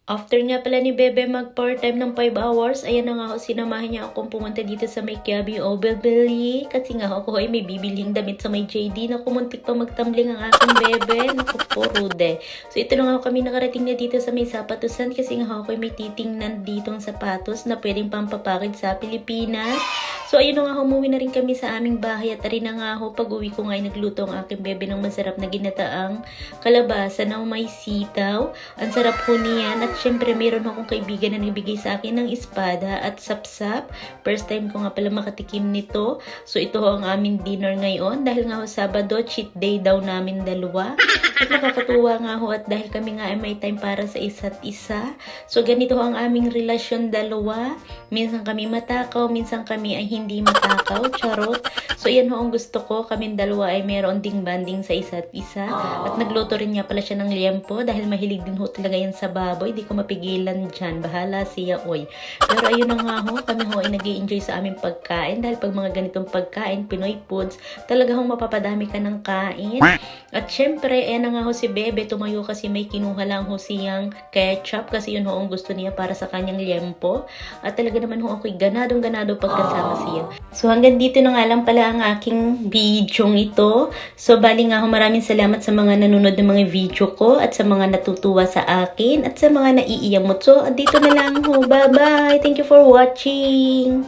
After nga pala ni Bebe mag-part-time ng 5 hours, ayan na nga ako, sinamahan niya akong pumunta dito sa may Quiaby Overbelly. Kasi nga ako ay may bibiling damit sa may JD na kumuntik pa magtumbling ang aking Bebe. Naku po, rude. So ito na nga kami nakarating na dito sa may sapatusan kasi nga ako ay may titingnan ditong sapatos na pwedeng pampapakid sa Pilipinas. So ayun na nga, umuwi na rin kami sa aming bahay at rin na nga ako, pag-uwi ko nga ay nagluto ang aking Bebe ng masarap na ginataang kalabasa na may sitaw. Ang sarap po niyan at syempre meron akong kaibigan na nagbigay sa akin ng espada at sapsap. First time ko nga pala makatikim nito. So ito ho ang aming dinner ngayon dahil nga ho Sabado, cheat day daw namin dalawa. At nakakatuwa nga ho at dahil kami nga ay may time para sa isa't isa. So ganito ho ang aming relasyon dalawa. Minsan kami matakaw, minsan kami ay hindi matakaw. Charot. So yan ho ang gusto ko. Kaming dalawa ay meron ding banding sa isa't isa. At nagluto rin niya pala siya ng liempo dahil mahilig din ho talaga yan sa baboy. Di ko mapigilan dyan. Bahala siya, oy. Pero ayun na nga ho, kami ho ay nag-i-enjoy sa aming pagkain dahil pag mga ganitong pagkain, Pinoy foods, talaga hong mapapadami ka ng kain. At syempre, na nga ho si Bebe, tumayo kasi may kinuha lang ho siyang ketchup kasi yun ho ang gusto niya para sa kanyang liempo. At talaga naman ho ako'y ganadong-ganado pagkasama siya. So hanggang dito na nga lang pala ang aking video ito. So bali nga ho, maraming salamat sa mga nanonood ng mga video ko at sa mga natutuwa sa akin at sa mga naiiyamot. So dito na lang ho. Bye-bye! Thank you for watching!